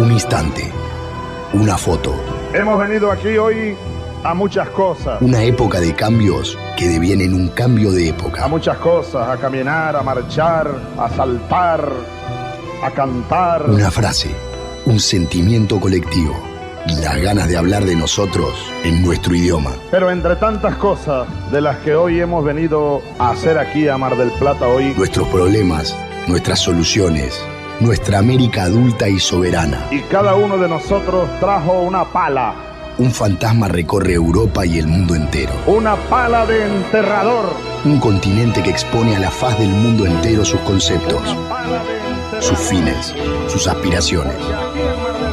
Un instante, una foto. Hemos venido aquí hoy a muchas cosas. Una época de cambios que devienen un cambio de época. A muchas cosas, a caminar, a marchar, a saltar, a cantar. Una frase, un sentimiento colectivo y las ganas de hablar de nosotros en nuestro idioma. Pero entre tantas cosas de las que hoy hemos venido a hacer aquí a Mar del Plata hoy, nuestros problemas, nuestras soluciones, nuestra América adulta y soberana. Y cada uno de nosotros trajo una pala. Un fantasma recorre Europa y el mundo entero. Una pala de enterrador. Un continente que expone a la faz del mundo entero sus conceptos, sus fines, sus aspiraciones.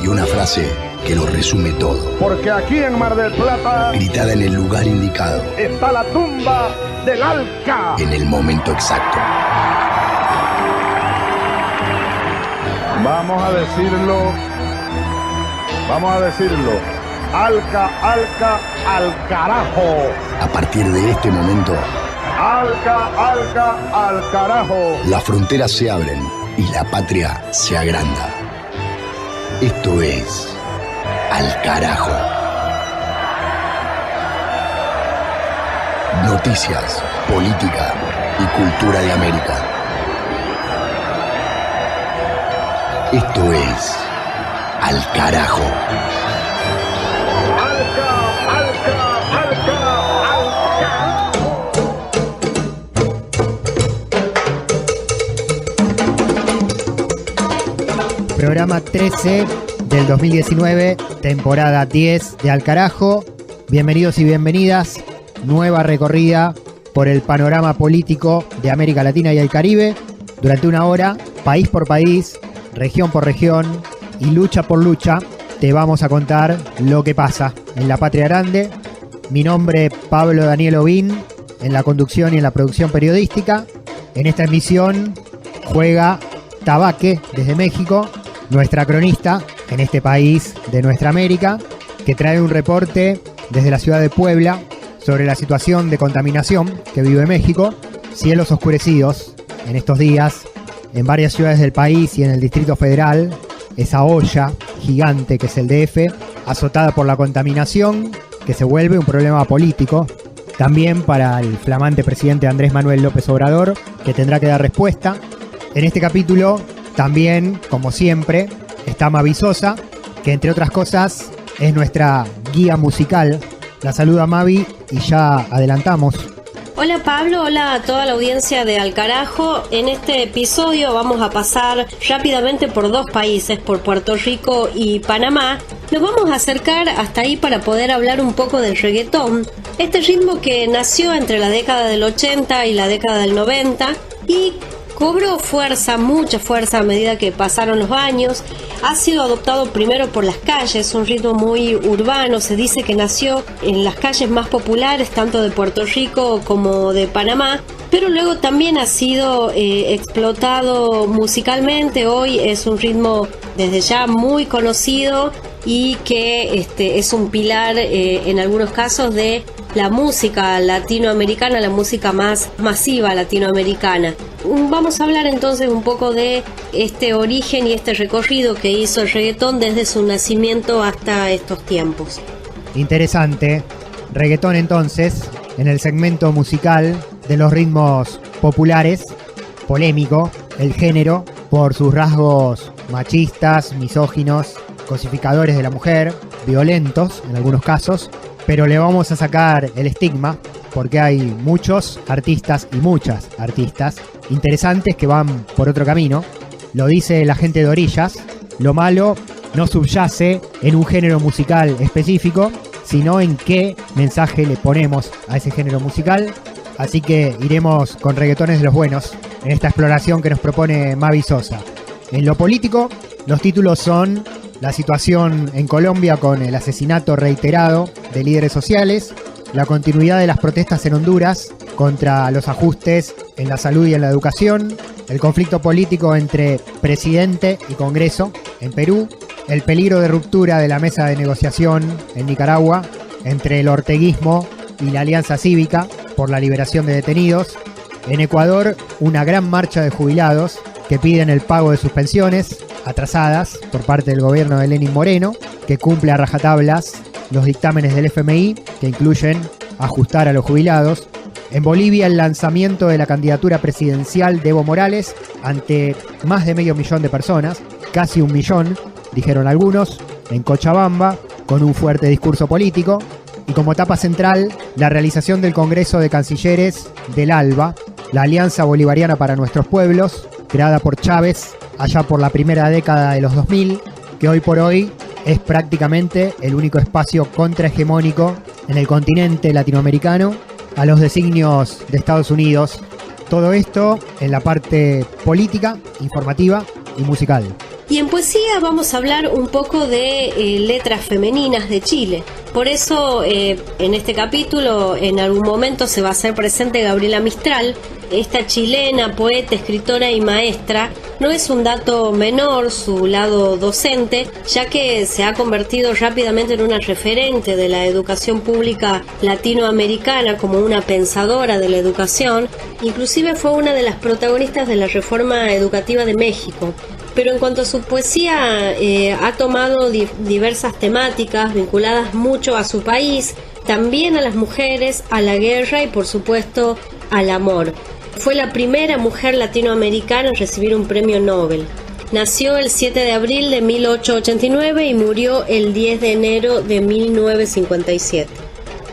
Y una frase que lo resume todo. Porque aquí en Mar del Plata, gritada en el lugar indicado, está la tumba del Alca. En el momento exacto. Vamos a decirlo. Alca, Alca, al carajo. A partir de este momento, Alca, Alca, al carajo. Las fronteras se abren y la patria se agranda. Esto es Al Carajo. Noticias, política y cultura de América. Esto es Al Carajo. Programa 13 del 2019, temporada 10 de Al Carajo. Bienvenidos y bienvenidas. Nueva recorrida por el panorama político de América Latina y el Caribe. Durante una hora, país por país, región por región y lucha por lucha, te vamos a contar lo que pasa en la patria grande. Mi nombre es Pablo Daniel Ovín, en la conducción y en la producción periodística. En esta emisión juega Tabaque desde México, nuestra cronista en este país de nuestra América, que trae un reporte desde la ciudad de Puebla sobre la situación de contaminación que vive México. Cielos oscurecidos en estos días en varias ciudades del país y en el Distrito Federal. Esa olla gigante que es el DF, azotada por la contaminación, que se vuelve un problema político también para el flamante presidente Andrés Manuel López Obrador, que tendrá que dar respuesta. En este capítulo también, como siempre, está Mavi Sosa, que entre otras cosas es nuestra guía musical. La saluda Mavi y ya adelantamos. Hola Pablo, hola a toda la audiencia de Al Carajo. En este episodio vamos a pasar rápidamente por dos países, por Puerto Rico y Panamá. Nos vamos a acercar hasta ahí para poder hablar un poco del reggaetón, este ritmo que nació entre la década del 80 y la década del 90 y cobró fuerza, mucha fuerza a medida que pasaron los años. Ha sido adoptado primero por las calles, un ritmo muy urbano. Se dice que nació en las calles más populares, tanto de Puerto Rico como de Panamá, pero luego también ha sido explotado musicalmente. Hoy es un ritmo desde ya muy conocido y que es un pilar en algunos casos de la música latinoamericana, la música más masiva latinoamericana. Vamos a hablar entonces un poco de este origen y este recorrido que hizo el reggaetón desde su nacimiento hasta estos tiempos. Interesante. Reggaetón entonces, en el segmento musical de los ritmos populares, polémico, el género, por sus rasgos machistas, misóginos, cosificadores de la mujer, violentos en algunos casos, pero le vamos a sacar el estigma porque hay muchos artistas y muchas artistas interesantes que van por otro camino. Lo dice la gente de Orillas, lo malo no subyace en un género musical específico, sino en qué mensaje le ponemos a ese género musical. Así que iremos con reggaetones de los buenos en esta exploración que nos propone Mavi Sosa. En lo político, los títulos son la situación en Colombia con el asesinato reiterado de líderes sociales, la continuidad de las protestas en Honduras contra los ajustes en la salud y en la educación, el conflicto político entre presidente y Congreso en Perú, el peligro de ruptura de la mesa de negociación en Nicaragua entre el orteguismo y la Alianza Cívica por la liberación de detenidos, en Ecuador una gran marcha de jubilados que piden el pago de sus pensiones, atrasadas por parte del gobierno de Lenín Moreno, que cumple a rajatablas los dictámenes del FMI, que incluyen ajustar a los jubilados. En Bolivia, el lanzamiento de la candidatura presidencial de Evo Morales ante más de 500.000 de personas, casi 1 millón, dijeron algunos, en Cochabamba, con un fuerte discurso político. Y como etapa central, la realización del Congreso de Cancilleres del ALBA, la Alianza Bolivariana para Nuestros Pueblos, creada por Chávez allá por la primera década de los 2000, que hoy por hoy es prácticamente el único espacio contrahegemónico en el continente latinoamericano a los designios de Estados Unidos. Todo esto en la parte política, informativa y musical. Y en poesía vamos a hablar un poco de letras femeninas de Chile. Por eso en este capítulo en algún momento se va a hacer presente Gabriela Mistral. Esta chilena, poeta, escritora y maestra. No es un dato menor su lado docente, ya que se ha convertido rápidamente en una referente de la educación pública latinoamericana, como una pensadora de la educación. Inclusive fue una de las protagonistas de la reforma educativa de México. Pero en cuanto a su poesía, ha tomado diversas temáticas vinculadas mucho a su país, también a las mujeres, a la guerra y por supuesto al amor. Fue la primera mujer latinoamericana en recibir un premio Nobel. Nació el 7 de abril de 1889 y murió el 10 de enero de 1957.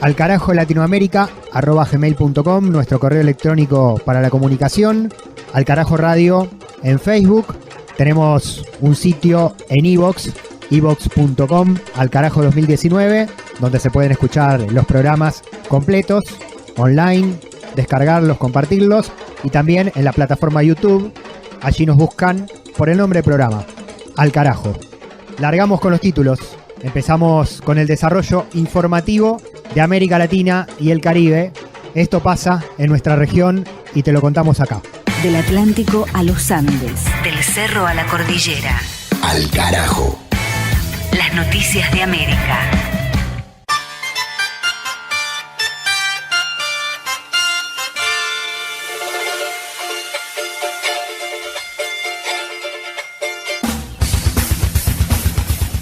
alcarajolatinoamerica@gmail.com, nuestro correo electrónico para la comunicación. Alcarajo Radio en Facebook. Tenemos un sitio en iVoox, iVoox.com, Alcarajo 2019, donde se pueden escuchar los programas completos, online, descargarlos, compartirlos, y también en la plataforma YouTube. Allí nos buscan por el nombre del programa, Alcarajo. Largamos con los títulos. Empezamos con el desarrollo informativo de América Latina y el Caribe. Esto pasa en nuestra región y te lo contamos acá. Del Atlántico a los Andes, del cerro a la cordillera. Alcarajo. Las noticias de América.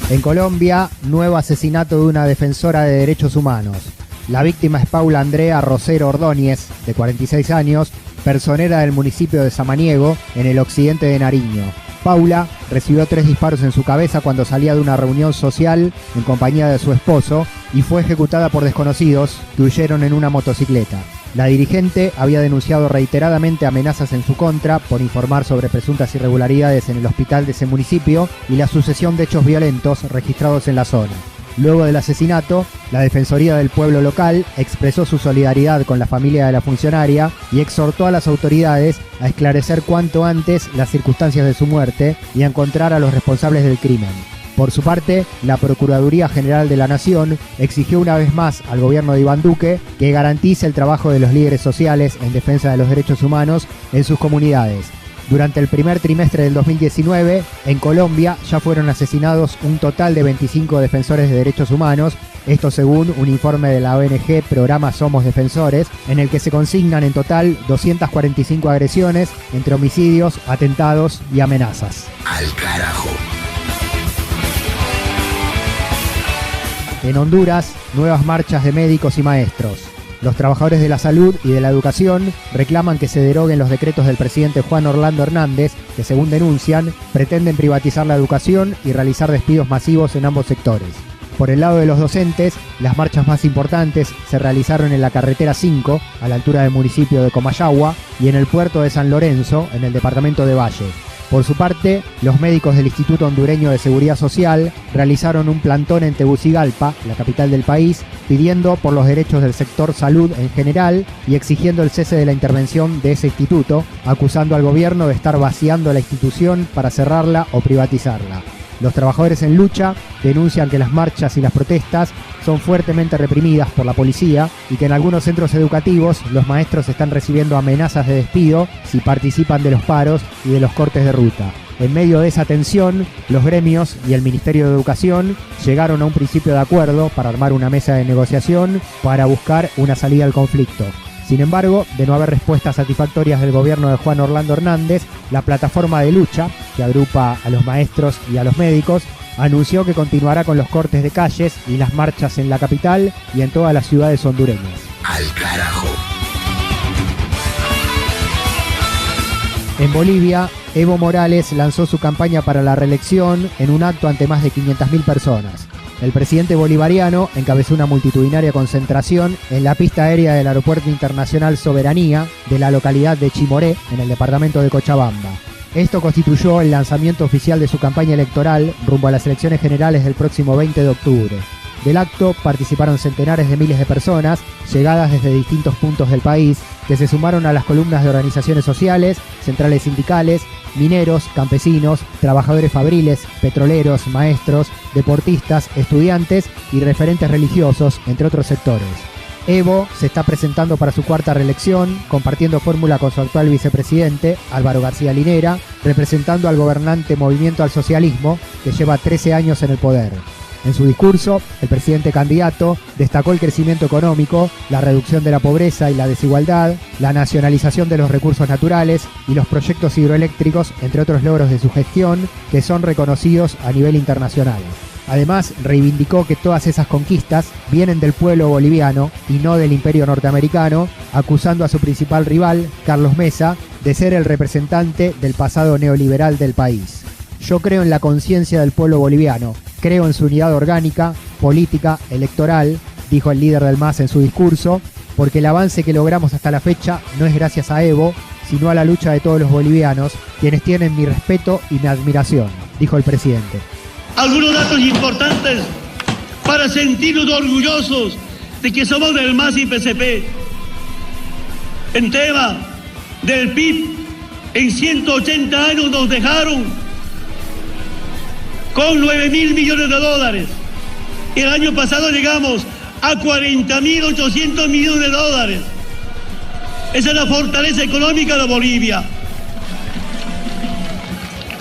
En Colombia, nuevo asesinato de una defensora de derechos humanos. La víctima es Paula Andrea Rosero Ordóñez, de 46 años, personera del municipio de Samaniego, en el occidente de Nariño. Paula recibió 3 disparos en su cabeza cuando salía de una reunión social en compañía de su esposo y fue ejecutada por desconocidos que huyeron en una motocicleta. La dirigente había denunciado reiteradamente amenazas en su contra por informar sobre presuntas irregularidades en el hospital de ese municipio y la sucesión de hechos violentos registrados en la zona. Luego del asesinato, la Defensoría del Pueblo local expresó su solidaridad con la familia de la funcionaria y exhortó a las autoridades a esclarecer cuanto antes las circunstancias de su muerte y a encontrar a los responsables del crimen. Por su parte, la Procuraduría General de la Nación exigió una vez más al gobierno de Iván Duque que garantice el trabajo de los líderes sociales en defensa de los derechos humanos en sus comunidades. Durante el primer trimestre del 2019, en Colombia ya fueron asesinados un total de 25 defensores de derechos humanos, esto según un informe de la ONG Programa Somos Defensores, en el que se consignan en total 245 agresiones entre homicidios, atentados y amenazas. Al carajo. En Honduras, nuevas marchas de médicos y maestros. Los trabajadores de la salud y de la educación reclaman que se deroguen los decretos del presidente Juan Orlando Hernández, que según denuncian, pretenden privatizar la educación y realizar despidos masivos en ambos sectores. Por el lado de los docentes, las marchas más importantes se realizaron en la carretera 5, a la altura del municipio de Comayagua, y en el puerto de San Lorenzo, en el departamento de Valle. Por su parte, los médicos del Instituto Hondureño de Seguridad Social realizaron un plantón en Tegucigalpa, la capital del país, pidiendo por los derechos del sector salud en general y exigiendo el cese de la intervención de ese instituto, acusando al gobierno de estar vaciando la institución para cerrarla o privatizarla. Los trabajadores en lucha denuncian que las marchas y las protestas son fuertemente reprimidas por la policía y que en algunos centros educativos los maestros están recibiendo amenazas de despido si participan de los paros y de los cortes de ruta. En medio de esa tensión, los gremios y el Ministerio de Educación llegaron a un principio de acuerdo para armar una mesa de negociación para buscar una salida al conflicto. Sin embargo, de no haber respuestas satisfactorias del gobierno de Juan Orlando Hernández, la plataforma de lucha que agrupa a los maestros y a los médicos, anunció que continuará con los cortes de calles y las marchas en la capital y en todas las ciudades hondureñas. Al carajo. En Bolivia, Evo Morales lanzó su campaña para la reelección en un acto ante más de 500.000 personas. El presidente bolivariano encabezó una multitudinaria concentración en la pista aérea del Aeropuerto Internacional Soberanía de la localidad de Chimoré, en el departamento de Cochabamba. Esto constituyó el lanzamiento oficial de su campaña electoral rumbo a las elecciones generales del próximo 20 de octubre. Del acto participaron centenares de miles de personas, llegadas desde distintos puntos del país, que se sumaron a las columnas de organizaciones sociales, centrales sindicales, mineros, campesinos, trabajadores fabriles, petroleros, maestros, deportistas, estudiantes y referentes religiosos, entre otros sectores. Evo se está presentando para su cuarta reelección, compartiendo fórmula con su actual vicepresidente, Álvaro García Linera, representando al gobernante Movimiento al Socialismo, que lleva 13 años en el poder. En su discurso, el presidente candidato destacó el crecimiento económico, la reducción de la pobreza y la desigualdad, la nacionalización de los recursos naturales y los proyectos hidroeléctricos, entre otros logros de su gestión, que son reconocidos a nivel internacional. Además, reivindicó que todas esas conquistas vienen del pueblo boliviano y no del imperio norteamericano, acusando a su principal rival, Carlos Mesa, de ser el representante del pasado neoliberal del país. Yo creo en la conciencia del pueblo boliviano, creo en su unidad orgánica, política, electoral, dijo el líder del MAS en su discurso, porque el avance que logramos hasta la fecha no es gracias a Evo, sino a la lucha de todos los bolivianos, quienes tienen mi respeto y mi admiración, dijo el presidente. Algunos datos importantes para sentirnos orgullosos de que somos del MAS y PCP. En tema del PIB, en 180 años nos dejaron con 9.000 millones de dólares. El año pasado llegamos a 40.800 millones de dólares. Esa es la fortaleza económica de Bolivia.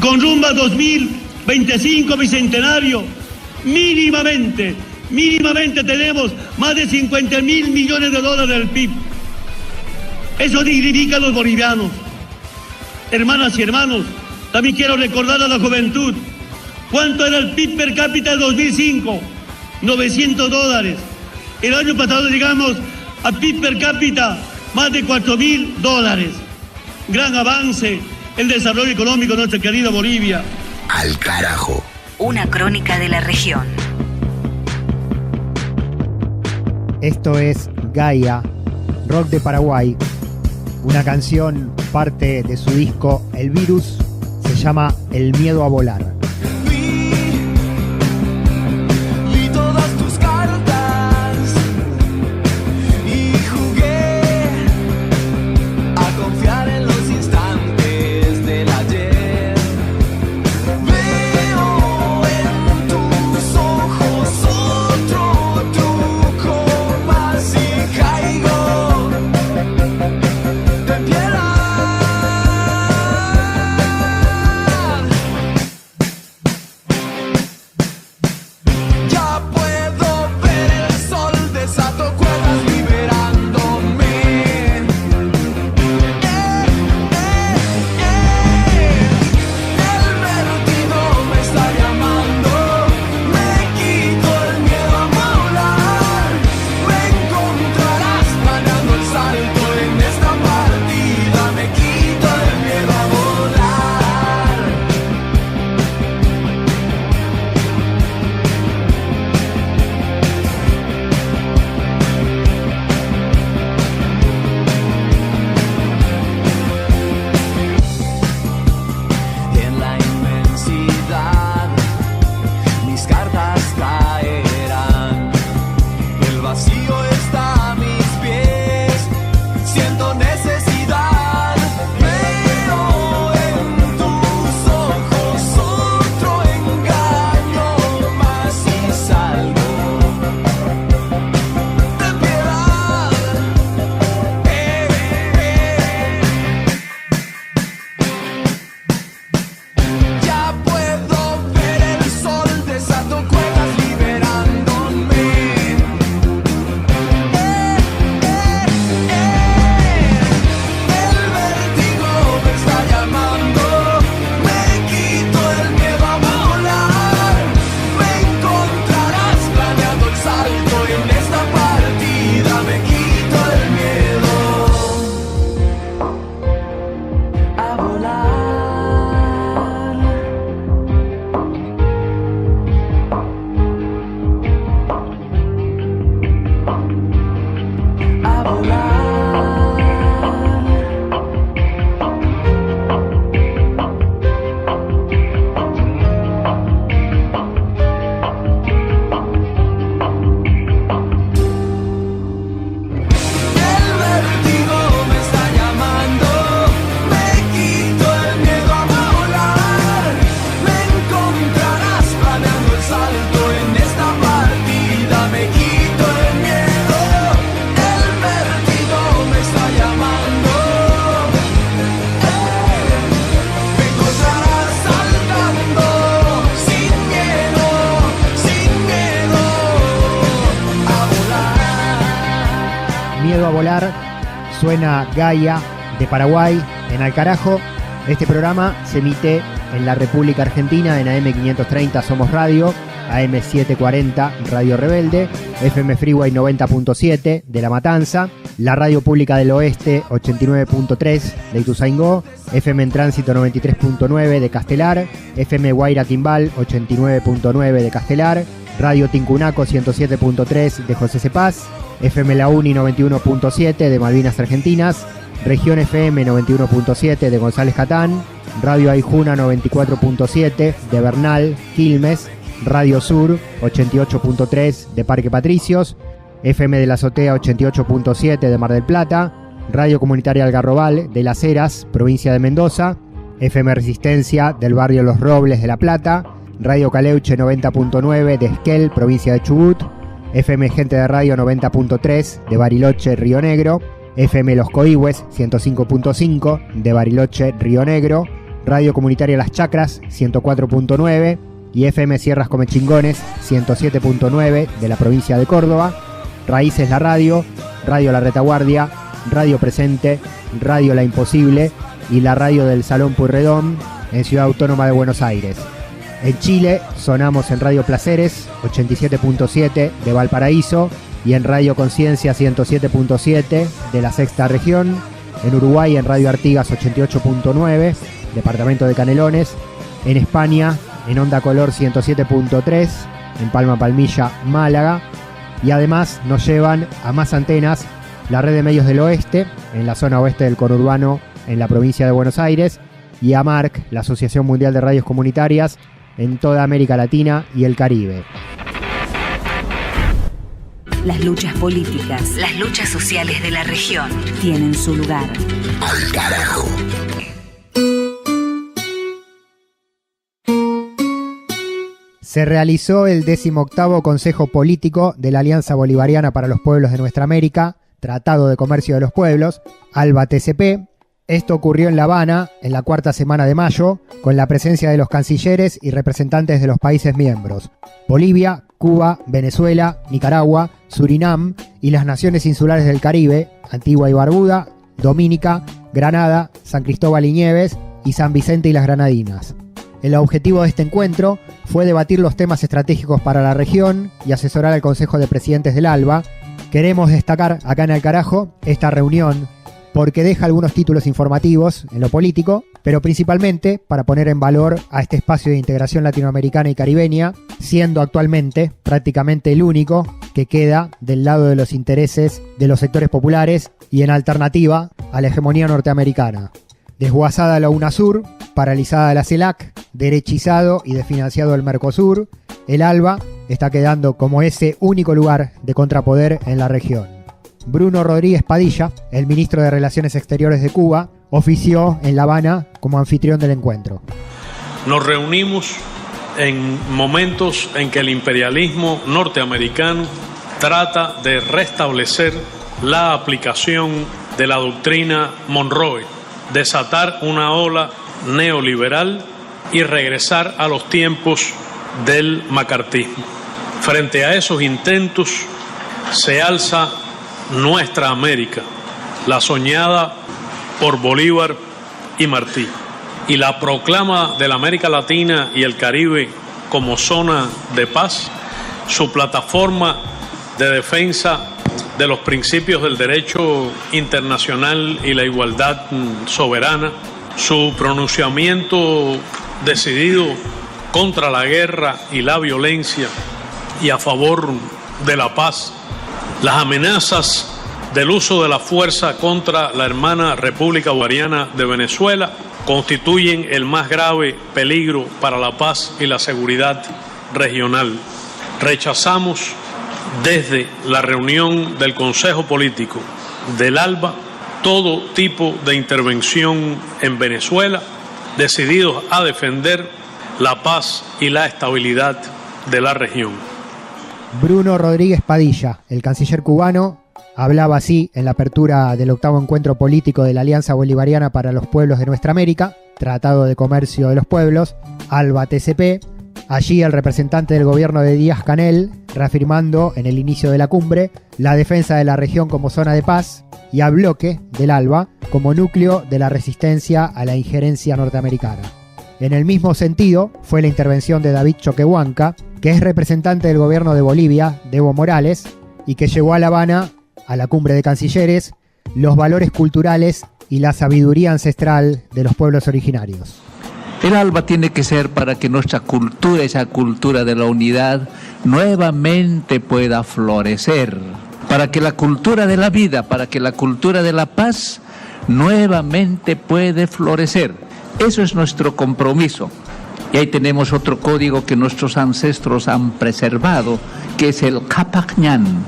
Con rumbo a 2025, bicentenario, mínimamente tenemos más de 50.000 millones de dólares del PIB. Eso dignifica a los bolivianos. Hermanas y hermanos, también quiero recordar a la juventud cuánto era el PIB per cápita de 2005, $900. El año pasado llegamos a PIB per cápita más de $4.000. Gran avance el desarrollo económico de nuestra querida Bolivia. Al carajo. Una crónica de la región. Esto es Gaia, rock de Paraguay, una canción parte de su disco El Virus, se llama El Miedo a Volar. Castelar, suena Gaia de Paraguay en Alcarajo. Este programa se emite en la República Argentina en AM 530 Somos Radio, AM 740 Radio Rebelde, FM Freeway 90.7 de La Matanza, la Radio Pública del Oeste 89.3 de Ituzaingó, FM en Tránsito 93.9 de Castelar, FM Guaira Timbal 89.9 de Castelar, Radio Tincunaco 107.3 de José Cepaz, FM La Uni 91.7 de Malvinas Argentinas, Región FM 91.7 de González Catán, Radio Aijuna 94.7 de Bernal, Quilmes, Radio Sur 88.3 de Parque Patricios, FM de la Azotea 88.7 de Mar del Plata, Radio Comunitaria Algarrobal de Las Heras, provincia de Mendoza, FM Resistencia del barrio Los Robles de La Plata, Radio Caleuche 90.9 de Esquel, provincia de Chubut, FM Gente de Radio 90.3 de Bariloche, Río Negro, FM Los Coihues 105.5 de Bariloche, Río Negro, Radio Comunitaria Las Chacras 104.9 y FM Sierras Comechingones 107.9 de la provincia de Córdoba, Raíces La Radio, Radio La Retaguardia, Radio Presente, Radio La Imposible y la Radio del Salón Pueyrredón en Ciudad Autónoma de Buenos Aires. En Chile sonamos en Radio Placeres 87.7 de Valparaíso y en Radio Conciencia 107.7 de la Sexta Región, en Uruguay en Radio Artigas 88.9, departamento de Canelones, en España en Onda Color 107.3, en Palma Palmilla, Málaga, y además nos llevan a más antenas la Red de Medios del Oeste, en la zona oeste del conurbano en la provincia de Buenos Aires, y a AMARC, la Asociación Mundial de Radios Comunitarias, en toda América Latina y el Caribe. Las luchas políticas, las luchas sociales de la región tienen su lugar. Al carajo. Se realizó el 18º Consejo Político de la Alianza Bolivariana para los Pueblos de Nuestra América, Tratado de Comercio de los Pueblos, ALBA-TCP. Esto ocurrió en La Habana en la cuarta semana de mayo, con la presencia de los cancilleres y representantes de los países miembros: Bolivia, Cuba, Venezuela, Nicaragua, Surinam y las naciones insulares del Caribe, Antigua y Barbuda, Dominica, Granada, San Cristóbal y Nieves y San Vicente y las Granadinas. El objetivo de este encuentro fue debatir los temas estratégicos para la región y asesorar al Consejo de Presidentes del ALBA. Queremos destacar acá en Alcarajo esta reunión porque deja algunos títulos informativos en lo político, pero principalmente para poner en valor a este espacio de integración latinoamericana y caribeña, siendo actualmente prácticamente el único que queda del lado de los intereses de los sectores populares y en alternativa a la hegemonía norteamericana. Desguazada la UNASUR, paralizada la CELAC, derechizado y desfinanciado el Mercosur, el ALBA está quedando como ese único lugar de contrapoder en la región. Bruno Rodríguez Padilla, el ministro de Relaciones Exteriores de Cuba, ofició en La Habana como anfitrión del encuentro. Nos reunimos en momentos en que el imperialismo norteamericano trata de restablecer la aplicación de la doctrina Monroe, desatar una ola neoliberal y regresar a los tiempos del macartismo. Frente a esos intentos se alza nuestra América, la soñada por Bolívar y Martí, y la proclama de la América Latina y el Caribe como zona de paz, su plataforma de defensa de los principios del derecho internacional y la igualdad soberana, su pronunciamiento decidido contra la guerra y la violencia y a favor de la paz, las amenazas del uso de la fuerza contra la hermana República Bolivariana de Venezuela constituyen el más grave peligro para la paz y la seguridad regional. Rechazamos desde la reunión del Consejo Político del ALBA todo tipo de intervención en Venezuela, decididos a defender la paz y la estabilidad de la región. Bruno Rodríguez Padilla, el canciller cubano, hablaba así en la apertura del 8º encuentro político de la Alianza Bolivariana para los Pueblos de Nuestra América, Tratado de Comercio de los Pueblos, ALBA-TCP, Allí el representante del gobierno de Díaz-Canel, reafirmando en el inicio de la cumbre la defensa de la región como zona de paz y a bloque del ALBA como núcleo de la resistencia a la injerencia norteamericana. En el mismo sentido fue la intervención de David Choquehuanca, que es representante del gobierno de Bolivia, de Evo Morales, y que llevó a La Habana, a la cumbre de cancilleres, los valores culturales y la sabiduría ancestral de los pueblos originarios. El ALBA tiene que ser para que nuestra cultura, esa cultura de la unidad, nuevamente pueda florecer. Para que la cultura de la vida, para que la cultura de la paz, nuevamente puede florecer. Eso es nuestro compromiso. Y ahí tenemos otro código que nuestros ancestros han preservado, que es el Capacñán.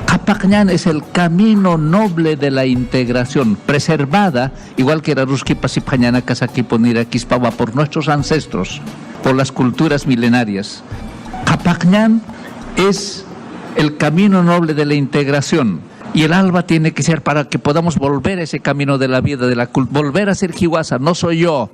Capacñán es el camino noble de la integración, preservada, igual que era Ruskipa Sipañana Casaquiponira Quispaba, por nuestros ancestros, por las culturas milenarias. Capacñán es el camino noble de la integración. Y el ALBA tiene que ser para que podamos volver a ese camino de la vida, volver a ser Hiwasa. No soy yo,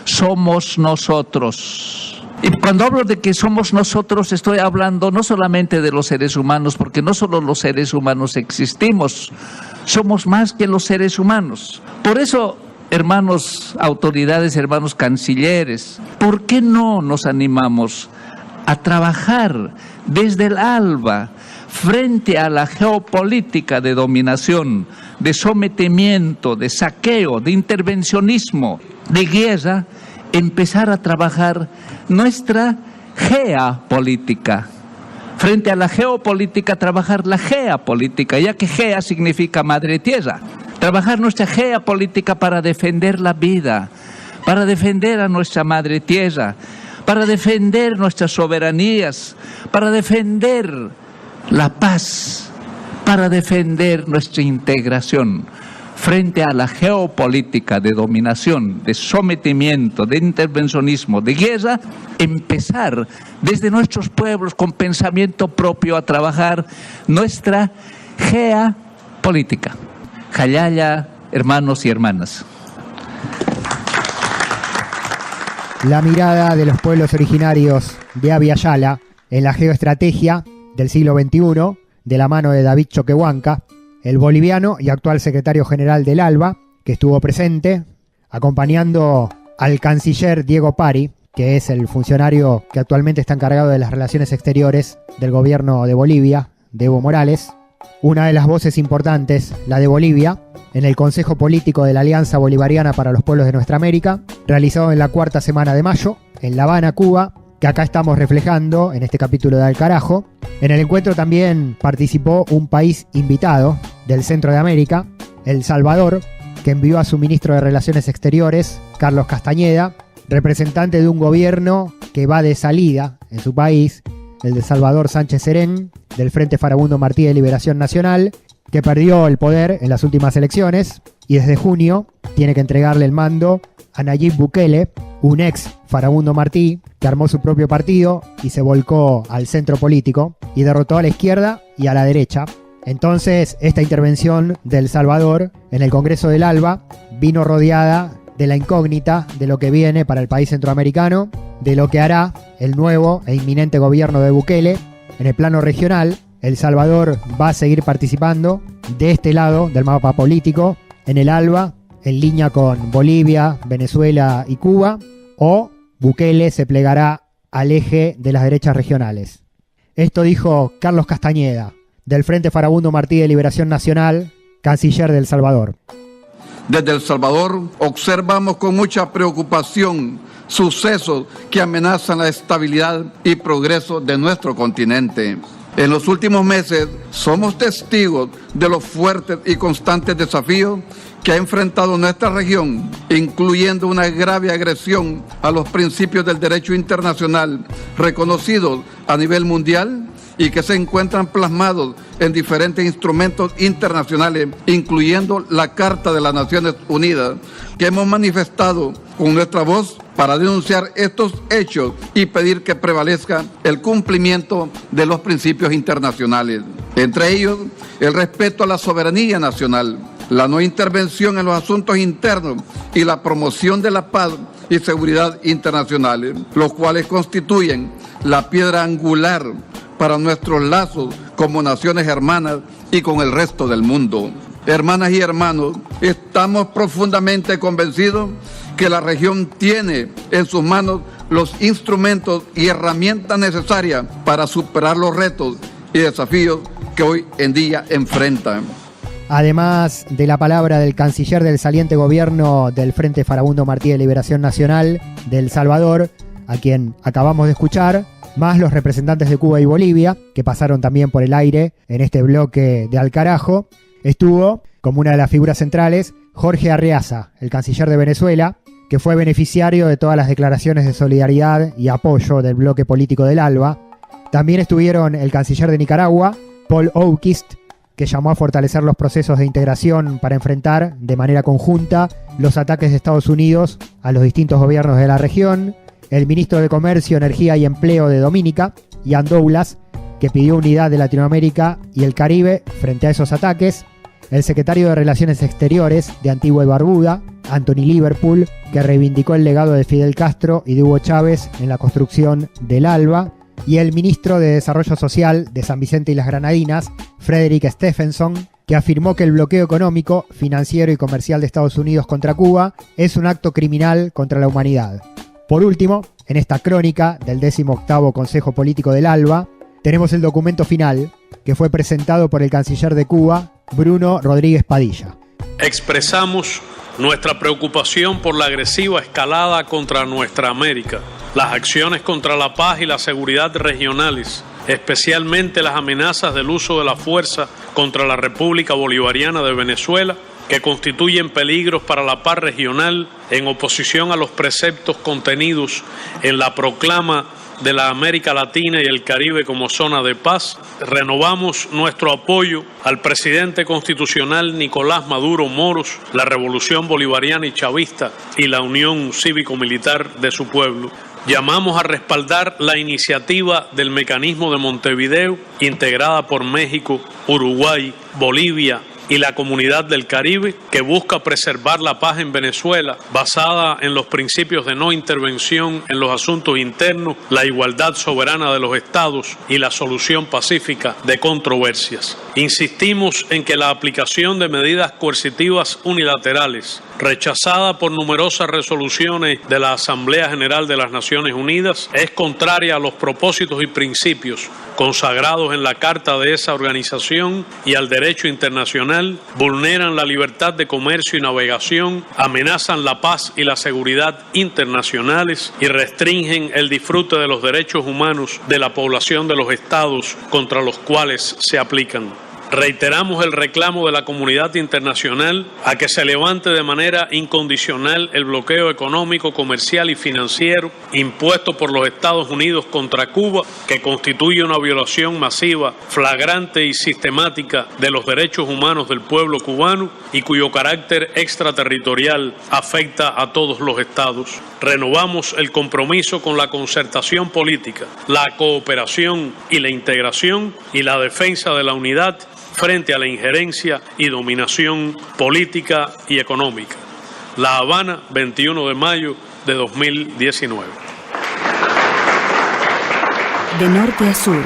somos nosotros. Y cuando hablo de que somos nosotros, estoy hablando no solamente de los seres humanos, porque no solo los seres humanos existimos, somos más que los seres humanos. Por eso, hermanos autoridades, hermanos cancilleres, ¿por qué no nos animamos a trabajar desde el ALBA frente a la geopolítica de dominación, de sometimiento, de saqueo, de intervencionismo, de guerra, empezar a trabajar nuestra geopolítica? Frente a la geopolítica, trabajar la geopolítica, ya que gea significa madre tierra. Trabajar nuestra geopolítica para defender la vida, para defender a nuestra madre tierra, para defender nuestras soberanías, para defender la paz, para defender nuestra integración frente a la geopolítica de dominación, de sometimiento, de intervencionismo, de guerra. Empezar desde nuestros pueblos con pensamiento propio a trabajar nuestra geopolítica. Jayaya, hermanos y hermanas. La mirada de los pueblos originarios de Abya Yala en la geoestrategia del siglo XXI, de la mano de David Choquehuanca, el boliviano y actual secretario general del ALBA, que estuvo presente, acompañando al canciller Diego Pari, que es el funcionario que actualmente está encargado de las relaciones exteriores del gobierno de Bolivia, de Evo Morales. Una de las voces importantes, la de Bolivia, en el Consejo Político de la Alianza Bolivariana para los Pueblos de Nuestra América, realizado en la cuarta semana de mayo, en La Habana, Cuba, que acá estamos reflejando en este capítulo de Al Carajo. En el encuentro también participó un país invitado del centro de América, El Salvador, que envió a su ministro de Relaciones Exteriores, Carlos Castañeda, representante de un gobierno que va de salida en su país, el de Salvador Sánchez Serén, del Frente Farabundo Martí de Liberación Nacional, que perdió el poder en las últimas elecciones y desde junio tiene que entregarle el mando a Nayib Bukele, un ex Farabundo Martí que armó su propio partido y se volcó al centro político y derrotó a la izquierda y a la derecha. Entonces, esta intervención de El Salvador en el Congreso del ALBA vino rodeada de la incógnita de lo que viene para el país centroamericano, de lo que hará el nuevo e inminente gobierno de Bukele. En el plano regional, El Salvador va a seguir participando de este lado del mapa político, en el ALBA, en línea con Bolivia, Venezuela y Cuba, o Bukele se plegará al eje de las derechas regionales. Esto dijo Carlos Castañeda, del Frente Farabundo Martí de Liberación Nacional, canciller de El Salvador. Desde El Salvador observamos con mucha preocupación sucesos que amenazan la estabilidad y progreso de nuestro continente. En los últimos meses somos testigos de los fuertes y constantes desafíos que ha enfrentado nuestra región, incluyendo una grave agresión a los principios del derecho internacional reconocidos a nivel mundial y que se encuentran plasmados en diferentes instrumentos internacionales, incluyendo la Carta de las Naciones Unidas, que hemos manifestado con nuestra voz para denunciar estos hechos y pedir que prevalezca el cumplimiento de los principios internacionales, entre ellos el respeto a la soberanía nacional, la no intervención en los asuntos internos y la promoción de la paz y seguridad internacionales, los cuales constituyen la piedra angular para nuestros lazos como naciones hermanas y con el resto del mundo. Hermanas y hermanos, estamos profundamente convencidos que la región tiene en sus manos los instrumentos y herramientas necesarias para superar los retos y desafíos que hoy en día enfrentan. Además de la palabra del canciller del saliente gobierno del Frente Farabundo Martí de Liberación Nacional de El Salvador, a quien acabamos de escuchar, más los representantes de Cuba y Bolivia, que pasaron también por el aire en este bloque de Al Carajo, estuvo como una de las figuras centrales Jorge Arreaza, el canciller de Venezuela, que fue beneficiario de todas las declaraciones de solidaridad y apoyo del bloque político del ALBA. También estuvieron el canciller de Nicaragua, Paul Oukist, que llamó a fortalecer los procesos de integración para enfrentar de manera conjunta los ataques de Estados Unidos a los distintos gobiernos de la región, el ministro de Comercio, Energía y Empleo de Dominica, Ian Doulas, que pidió unidad de Latinoamérica y el Caribe frente a esos ataques, el secretario de Relaciones Exteriores de Antigua y Barbuda, Anthony Liverpool, que reivindicó el legado de Fidel Castro y de Hugo Chávez en la construcción del ALBA, y el ministro de Desarrollo Social de San Vicente y las Granadinas, Frederick Stephenson, que afirmó que el bloqueo económico, financiero y comercial de Estados Unidos contra Cuba es un acto criminal contra la humanidad. Por último, en esta crónica del 18º Consejo Político del ALBA, tenemos el documento final, que fue presentado por el canciller de Cuba, Bruno Rodríguez Padilla. Expresamos nuestra preocupación por la agresiva escalada contra nuestra América, las acciones contra la paz y la seguridad regionales, especialmente las amenazas del uso de la fuerza contra la República Bolivariana de Venezuela, que constituyen peligros para la paz regional en oposición a los preceptos contenidos en la proclama de la América Latina y el Caribe como zona de paz. Renovamos nuestro apoyo al presidente constitucional Nicolás Maduro Moros, la Revolución Bolivariana y Chavista y la Unión Cívico-Militar de su pueblo. Llamamos a respaldar la iniciativa del Mecanismo de Montevideo, integrada por México, Uruguay, Bolivia y la Comunidad del Caribe, que busca preservar la paz en Venezuela, basada en los principios de no intervención en los asuntos internos, la igualdad soberana de los estados y la solución pacífica de controversias. Insistimos en que la aplicación de medidas coercitivas unilaterales, rechazada por numerosas resoluciones de la Asamblea General de las Naciones Unidas, es contraria a los propósitos y principios consagrados en la Carta de esa organización y al derecho internacional, vulneran la libertad de comercio y navegación, amenazan la paz y la seguridad internacionales y restringen el disfrute de los derechos humanos de la población de los estados contra los cuales se aplican. Reiteramos el reclamo de la comunidad internacional a que se levante de manera incondicional el bloqueo económico, comercial y financiero impuesto por los Estados Unidos contra Cuba, que constituye una violación masiva, flagrante y sistemática de los derechos humanos del pueblo cubano y cuyo carácter extraterritorial afecta a todos los estados. Renovamos el compromiso con la concertación política, la cooperación y la integración y la defensa de la unidad frente a la injerencia y dominación política y económica. La Habana, 21 de mayo de 2019. De norte a sur,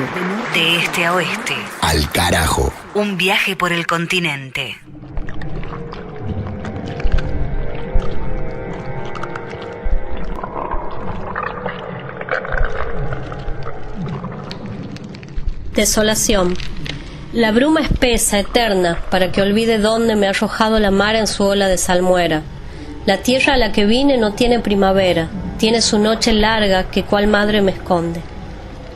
de este a oeste. Al carajo. Un viaje por el continente. Desolación. La bruma espesa, eterna, para que olvide dónde me ha arrojado la mar en su ola de salmuera. La tierra a la que vine no tiene primavera, tiene su noche larga que cual madre me esconde.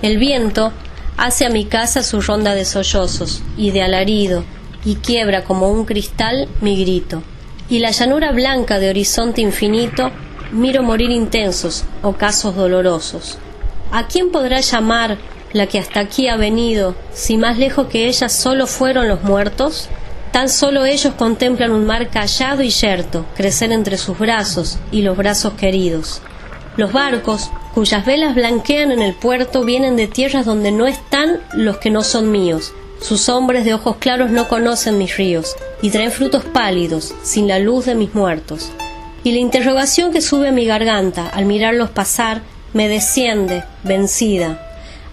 El viento hace a mi casa su ronda de sollozos y de alarido, y quiebra como un cristal mi grito. Y la llanura blanca de horizonte infinito miro morir intensos, ocasos dolorosos. ¿A quién podrá llamar la que hasta aquí ha venido, si más lejos que ella solo fueron los muertos? Tan solo ellos contemplan un mar callado y yerto crecer entre sus brazos y los brazos queridos. Los barcos, cuyas velas blanquean en el puerto, vienen de tierras donde no están los que no son míos, Sus hombres de ojos claros no conocen mis ríos y traen frutos pálidos, sin la luz de mis muertos. Y la interrogación que sube a mi garganta al mirarlos pasar me desciende, vencida.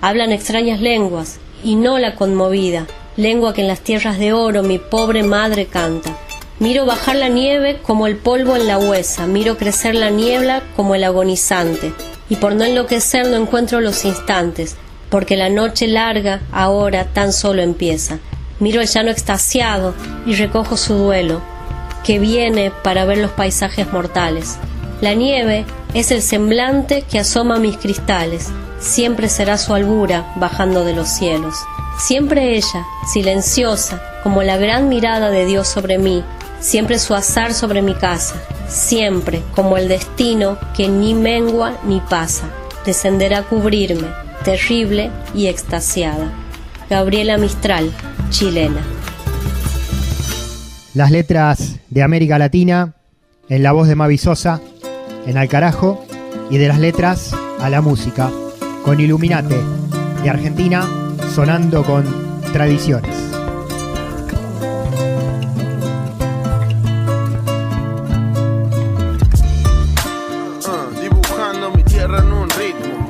Hablan extrañas lenguas y no la conmovida, lengua que en las tierras de oro mi pobre madre canta. Miro bajar la nieve como el polvo en la huesa, miro crecer la niebla como el agonizante, y por no enloquecer no encuentro los instantes, porque la noche larga ahora tan solo empieza. Miro el llano extasiado y recojo su duelo, que viene para ver los paisajes mortales. La nieve es el semblante que asoma a mis cristales, siempre será su albura bajando de los cielos. Siempre ella, silenciosa, como la gran mirada de Dios sobre mí, siempre su azar sobre mi casa, siempre como el destino que ni mengua ni pasa, descenderá a cubrirme, terrible y extasiada. Gabriela Mistral, chilena. Las letras de América Latina, en la voz de Mavi Sosa, en Alcarajo, y de las letras a la música, con Iluminate, de Argentina, sonando con Tradiciones. Dibujando mi tierra en un ritmo.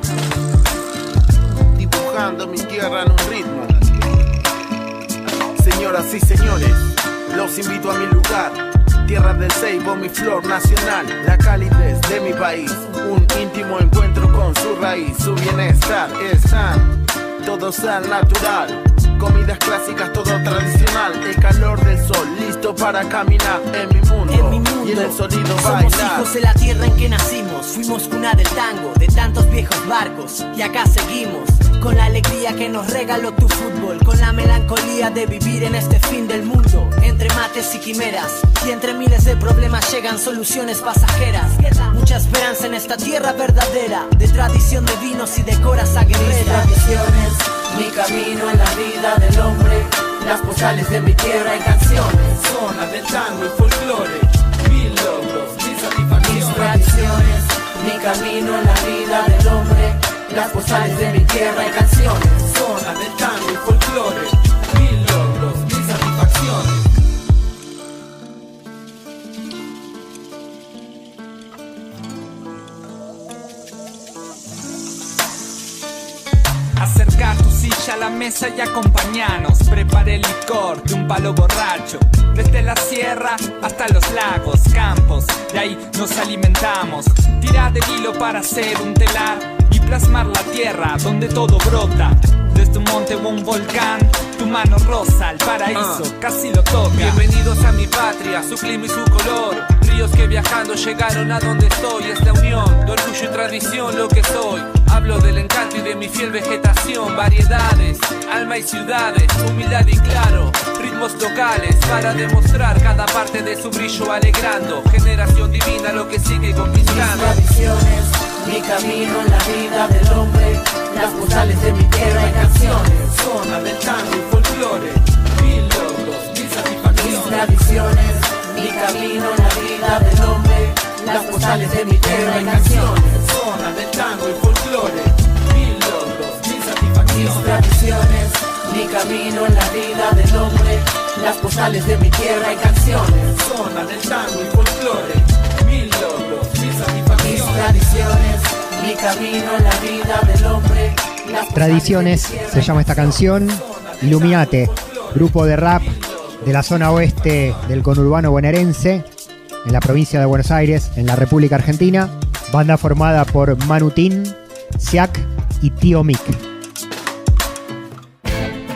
Dibujando mi tierra en un ritmo. Señoras y señores, los invito a mi lugar. Tierra del Ceibo, mi flor nacional. La calidez de mi país. Un íntimo encuentro con su raíz. Su bienestar está todos al natural. Comidas clásicas, todo tradicional. El calor del sol, listo para caminar en mi mundo, y en el sonido bailar. Somos hijos de la tierra en que nacimos. Fuimos cuna del tango, de tantos viejos barcos. Y acá seguimos, con la alegría que nos regaló tu fútbol. Con la melancolía de vivir en este fin del mundo. Entre mates y quimeras, y entre miles de problemas llegan soluciones pasajeras. Mucha esperanza en esta tierra verdadera, de tradición de vinos y de coraza guerrera. Mis tradiciones, mi camino en la vida del hombre, las postales de mi tierra y canciones, zona del tango y folclore, mil logros, mis satisfacciones. Mis tradiciones, mi camino en la vida del hombre, las postales de mi tierra y canciones, zona del tango y folclore, mil logros, mis satisfacciones. Acerca tu silla a la mesa y acompañanos. Prepare el licor de un palo borracho. Desde la sierra hasta los lagos, campos, de ahí nos alimentamos. Tira del hilo para hacer un telar y plasmar la tierra donde todo brota. Desde un monte o un volcán, tu mano rosa, el paraíso casi lo toca. Bienvenidos a mi patria, su clima y su color. Ríos que viajando llegaron a donde estoy. Es la unión de orgullo y tradición lo que soy. Hablo del encanto y de mi fiel vegetación. Variedades, alma y ciudades, humildad y claro, ritmos locales para demostrar cada parte de su brillo alegrando. Generación divina lo que sigue conquistando. Mis tradiciones, mi camino en la vida del hombre, las postales de mi tierra y canciones, zona del tango y folclore, mil logros, mis satisfacciones. Mis tradiciones, mi camino en la vida del hombre, las postales de mi tierra y canciones, zona del tango y folclore, mil logros, mis satisfacciones. Mis tradiciones, mi camino en la vida del hombre, las postales de mi tierra y canciones, zona del tango y folclore, mil logros, mis satisfacciones. Mis tradiciones, mi camino en la vida del hombre, las Tradiciones se llama esta canción. Iluminate, grupo de rap de la zona oeste del conurbano bonaerense, en la provincia de Buenos Aires, en la República Argentina. Banda formada por Manutín, Siak y Tío Mick.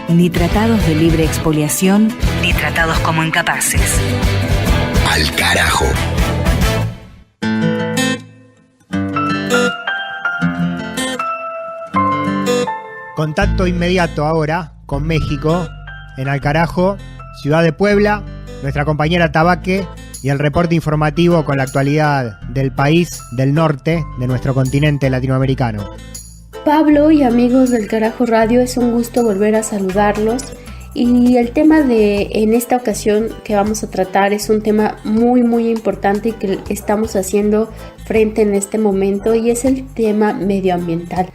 Ni tratados de libre expoliación, ni tratados como incapaces. Al carajo. Contacto inmediato ahora con México, en Alcarajo, ciudad de Puebla, nuestra compañera Tabaque y el reporte informativo con la actualidad del país del norte de nuestro continente latinoamericano. Pablo y amigos del Carajo Radio, es un gusto volver a saludarlos, y el tema en esta ocasión que vamos a tratar es un tema muy importante y que estamos haciendo frente en este momento, y es el tema medioambiental.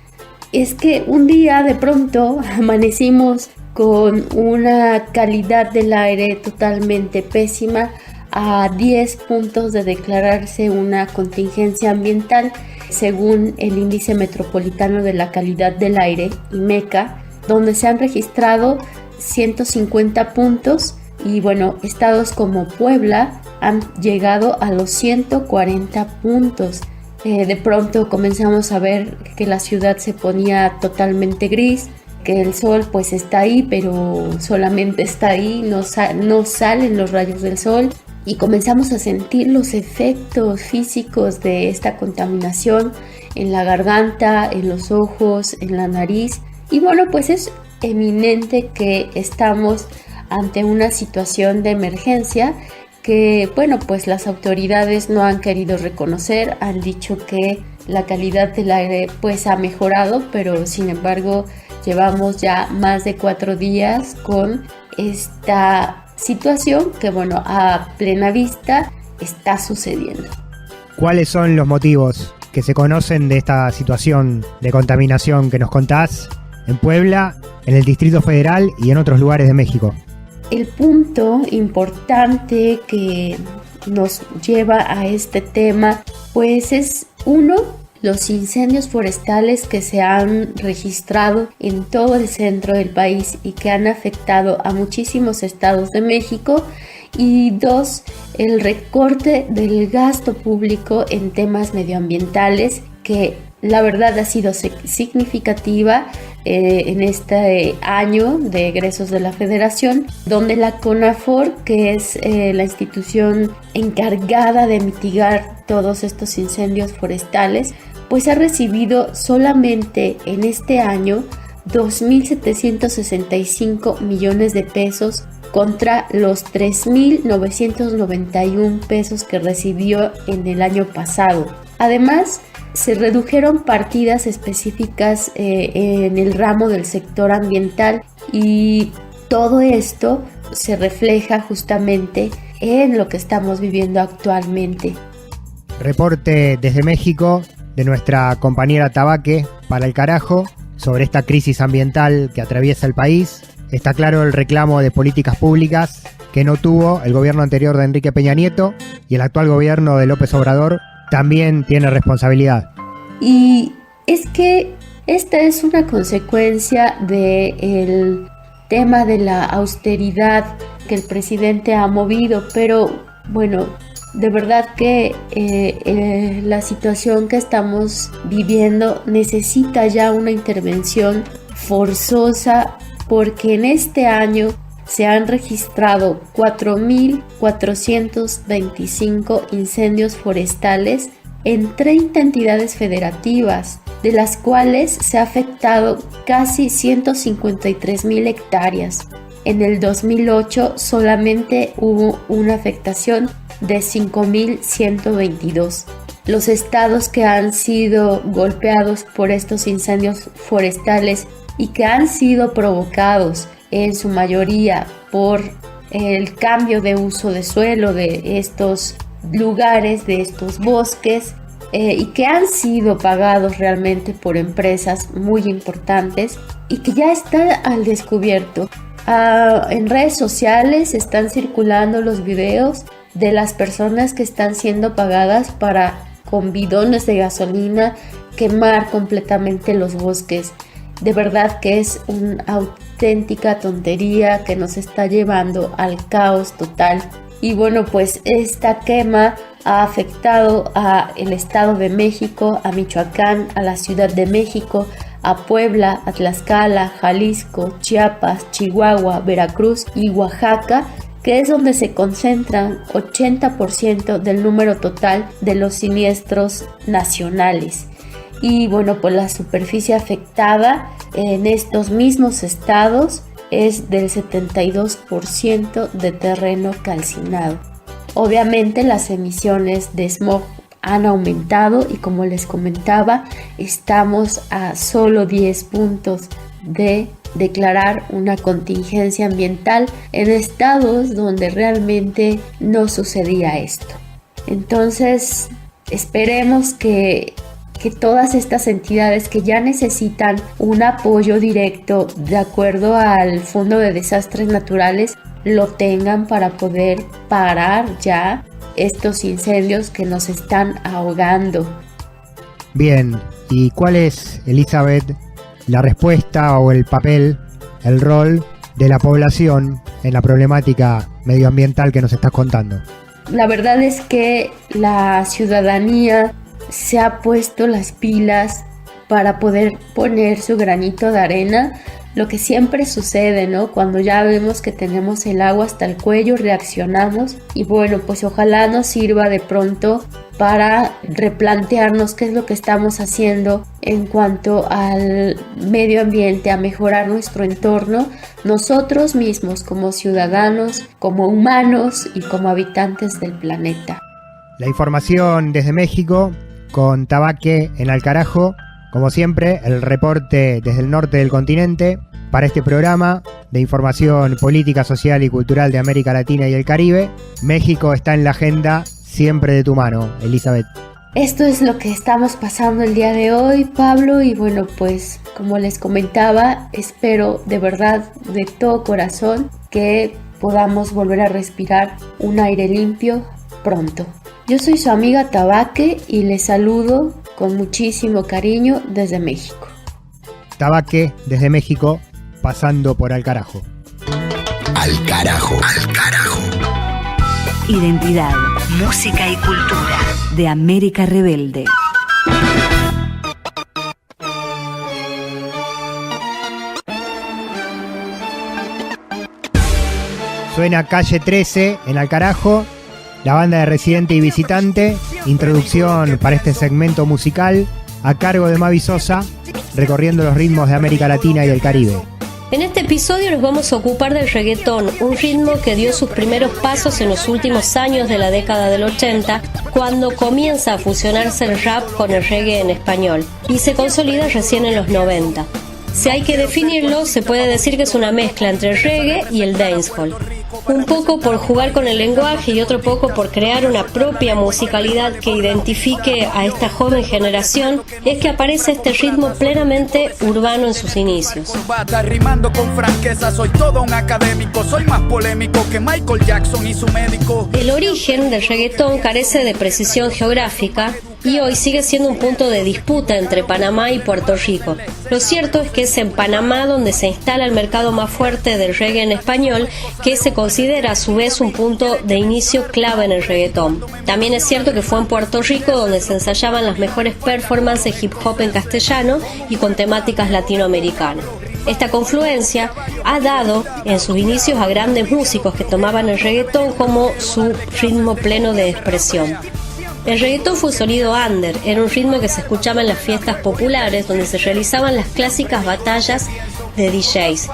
es que un día de pronto amanecimos con una calidad del aire totalmente pésima, a 10 puntos de declararse una contingencia ambiental, según el Índice Metropolitano de la Calidad del Aire, IMECA, donde se han registrado 150 puntos y bueno, estados como Puebla han llegado a los 140 puntos. De pronto comenzamos a ver que la ciudad se ponía totalmente gris, que el sol pues está ahí, pero solamente está ahí, no salen los rayos del sol, y comenzamos a sentir los efectos físicos de esta contaminación en la garganta, en los ojos, en la nariz. Y bueno, pues es eminente que estamos ante una situación de emergencia que, bueno, pues las autoridades no han querido reconocer, han dicho que la calidad del aire pues ha mejorado, pero sin embargo llevamos ya más de 4 días con esta situación que, bueno, a plena vista está sucediendo. ¿Cuáles son los motivos que se conocen de esta situación de contaminación que nos contás en Puebla, en el Distrito Federal y en otros lugares de México? El punto importante que nos lleva a este tema pues es uno, los incendios forestales que se han registrado en todo el centro del país y que han afectado a muchísimos estados de México, y 2, el recorte del gasto público en temas medioambientales que la verdad ha sido significativa en este año de egresos de la Federación, donde la CONAFOR, que es la institución encargada de mitigar todos estos incendios forestales, pues ha recibido solamente en este año 2.765 millones de pesos contra los 3.991 pesos que recibió en el año pasado. Además, se redujeron partidas específicas en el ramo del sector ambiental, y todo esto se refleja justamente en lo que estamos viviendo actualmente. Reporte desde México de nuestra compañera Tabaque para El Carajo sobre esta crisis ambiental que atraviesa el país. Está claro el reclamo de políticas públicas que no tuvo el gobierno anterior de Enrique Peña Nieto, y el actual gobierno de López Obrador también tiene responsabilidad. Y es que esta es una consecuencia del tema de la austeridad que el presidente ha movido, pero bueno, de verdad que la situación que estamos viviendo necesita ya una intervención forzosa, porque en este año se han registrado 4.425 incendios forestales en 30 entidades federativas, de las cuales se ha afectado casi 153.000 hectáreas. En el 2008 solamente hubo una afectación de 5.122. Los estados que han sido golpeados por estos incendios forestales y que han sido provocados en su mayoría por el cambio de uso de suelo de estos lugares, de estos bosques, y que han sido pagados realmente por empresas muy importantes y que ya están al descubierto. En redes sociales están circulando los videos de las personas que están siendo pagadas para, con bidones de gasolina, quemar completamente los bosques. De verdad que es una auténtica tontería que nos está llevando al caos total. Y bueno, pues esta quema ha afectado a el Estado de México, a Michoacán, a la Ciudad de México, a Puebla, a Tlaxcala, Jalisco, Chiapas, Chihuahua, Veracruz y Oaxaca, que es donde se concentran 80% del número total de los siniestros nacionales. Y bueno, pues la superficie afectada en estos mismos estados es del 72% de terreno calcinado. Obviamente las emisiones de smog han aumentado y, como les comentaba, estamos a solo 10 puntos de declarar una contingencia ambiental en estados donde realmente no sucedía esto. Entonces, esperemos que que todas estas entidades que ya necesitan un apoyo directo de acuerdo al Fondo de Desastres Naturales lo tengan para poder parar ya estos incendios que nos están ahogando. Bien, ¿y cuál es, Elizabeth, la respuesta o el papel, el rol de la población en la problemática medioambiental que nos estás contando? La verdad es que la ciudadanía se ha puesto las pilas para poder poner su granito de arena. Lo que siempre sucede, ¿no? Cuando ya vemos que tenemos el agua hasta el cuello, reaccionamos y bueno, pues ojalá nos sirva de pronto para replantearnos qué es lo que estamos haciendo en cuanto al medio ambiente, a mejorar nuestro entorno, nosotros mismos como ciudadanos, como humanos y como habitantes del planeta. La información desde México con Tabaque en Alcarajo. Como siempre, el reporte desde el norte del continente para este programa de información política, social y cultural de América Latina y el Caribe. México está en la agenda, siempre de tu mano, Elizabeth. Esto es lo que estamos pasando el día de hoy, Pablo, y bueno, pues como les comentaba, espero de verdad, de todo corazón, que podamos volver a respirar un aire limpio pronto. Yo soy su amiga Tabaque y les saludo con muchísimo cariño desde México. Tabaque desde México, pasando por Alcarajo. Alcarajo. Alcarajo. Identidad, música y cultura de América Rebelde. Suena Calle 13 en Alcarajo, la banda de Residente y Visitante, introducción para este segmento musical a cargo de Mavi Sosa, recorriendo los ritmos de América Latina y el Caribe. En este episodio nos vamos a ocupar del reggaetón, un ritmo que dio sus primeros pasos en los últimos años de la década del 80, cuando comienza a fusionarse el rap con el reggae en español, y se consolida recién en los 90. Si hay que definirlo, se puede decir que es una mezcla entre el reggae y el dancehall. Un poco por jugar con el lenguaje y otro poco por crear una propia musicalidad que identifique a esta joven generación, es que aparece este ritmo plenamente urbano en sus inicios. Rimando con franqueza, soy todo un académico, soy más polémico que Michael Jackson y su médico. El origen del reggaetón carece de precisión geográfica y hoy sigue siendo un punto de disputa entre Panamá y Puerto Rico. Lo cierto es que es en Panamá donde se instala el mercado más fuerte del reggae en español, que se considera a su vez un punto de inicio clave en el reggaetón. También es cierto que fue en Puerto Rico donde se ensayaban las mejores performances de hip hop en castellano y con temáticas latinoamericanas. Esta confluencia ha dado en sus inicios a grandes músicos que tomaban el reggaetón como su ritmo pleno de expresión. El reggaetón fue un sonido under, era un ritmo que se escuchaba en las fiestas populares donde se realizaban las clásicas batallas de DJs.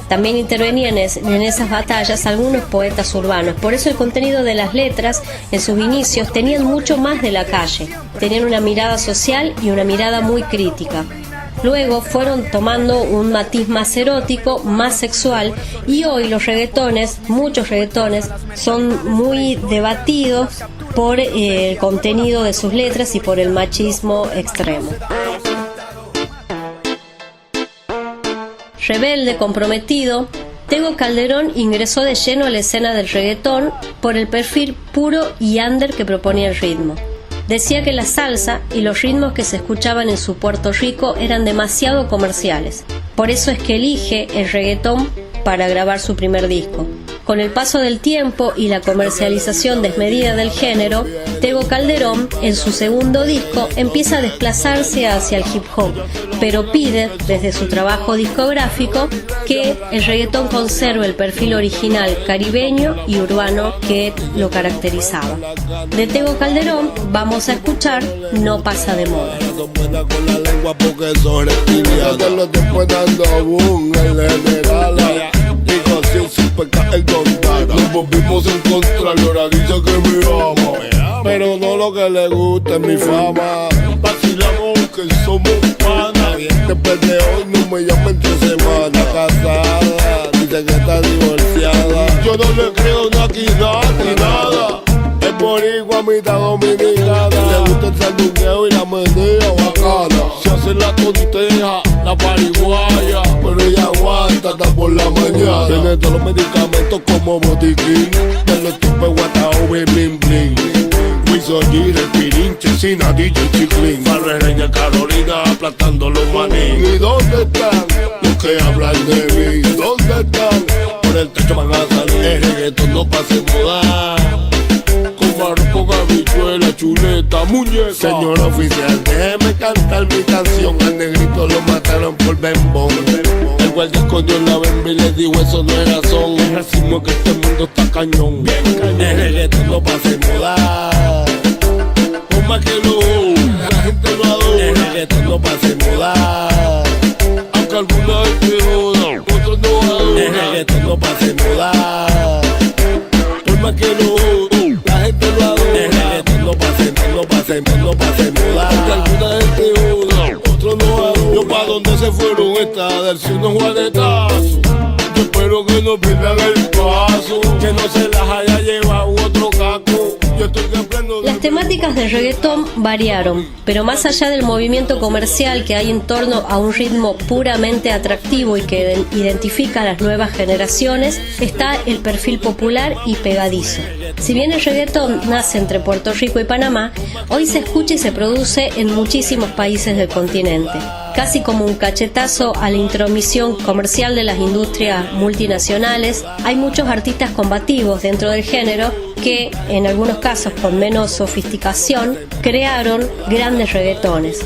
También intervenían en esas batallas algunos poetas urbanos, por eso el contenido de las letras en sus inicios tenían mucho más de la calle, tenían una mirada social y una mirada muy crítica. Luego fueron tomando un matiz más erótico, más sexual, y hoy los reggaetones, muchos reggaetones, son muy debatidos por el contenido de sus letras y por el machismo extremo. Rebelde, comprometido, Tego Calderón ingresó de lleno a la escena del reggaetón por el perfil puro y under que proponía el ritmo. Decía que la salsa y los ritmos que se escuchaban en su Puerto Rico eran demasiado comerciales. Por eso es que elige el reggaetón para grabar su primer disco. Con el paso del tiempo y la comercialización desmedida del género, Tego Calderón, en su segundo disco, empieza a desplazarse hacia el hip hop, pero pide, desde su trabajo discográfico, que el reggaetón conserve el perfil original caribeño y urbano que lo caracterizaba. De Tego Calderón vamos a escuchar No pasa de moda. Nos volvimos a encontrar y ahora dice que me ama, pero no lo que le gusta es mi fama. Vacilamos que somos panas. Después de hoy no me llama entre semanas. Casada, dice que está divorciada. Yo no le creo ni aquí ni nada. Es boricua, mitad dominicana. Le gusta el sandungueo y la menea. bacana. Se hace la tonteja, la pariguaya, pero ella aguanta hasta por la mañana. Tiene todos los medicamentos como botiquín, de los tipos guataove, bling bling. Wisoyi, el pirinche, Sina, DJ Chiclin, Barrera y Carolina aplastando los maní. ¿Y dónde están los que hablan de mí? ¿Dónde están? Por el techo van a salir, el reggaetón no pase moda. Con habichuela, chuleta, muñeca. Señor oficial, déjeme cantar mi canción. Al negrito lo mataron por bembón. El guardia escondió la bemba y le dijo eso no es razón. Es racismo que este mundo está cañón. Bien cañón. El reggaetón no pase moda. Por más que la gente lo adora. El reggaetón no pase moda. Aunque alguna vez te jodan, otros no adoran. El reggaetón no pase moda. Por más que la gente lo adora. El reggaetón no pase moda. Aunque alguna gente joda, otros no adoran. Yo pa' donde se fueron esta del sur no juanetazo. Yo espero que no pierdan el paso, que no se las haya llevado otro caco. Yo estoy de pleno. Las temáticas del reggaetón variaron, pero más allá del movimiento comercial que hay en torno a un ritmo puramente atractivo y que identifica a las nuevas generaciones, está el perfil popular y pegadizo. Si bien el reggaetón nace entre Puerto Rico y Panamá, hoy se escucha y se produce en muchísimos países del continente, casi como un cachetazo a la intromisión comercial de las industrias multinacionales. Hay muchos artistas combativos dentro del género que, en algunos casos con menos sofisticación, crearon grandes reggaetones.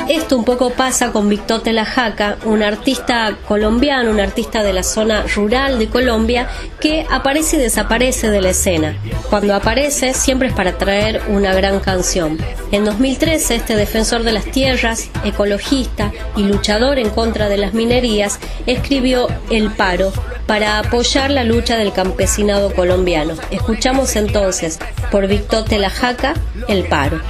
Esto un poco pasa con Victote La Jaca, un artista colombiano, un artista de la zona rural de Colombia que aparece y desaparece de la escena. Cuando aparece siempre es para traer una gran canción. En 2013 este defensor de las tierras, ecologista y luchador en contra de las minerías escribió El Paro para apoyar la lucha del campesinado colombiano. Escuchamos entonces por Victote La Jaca El Paro.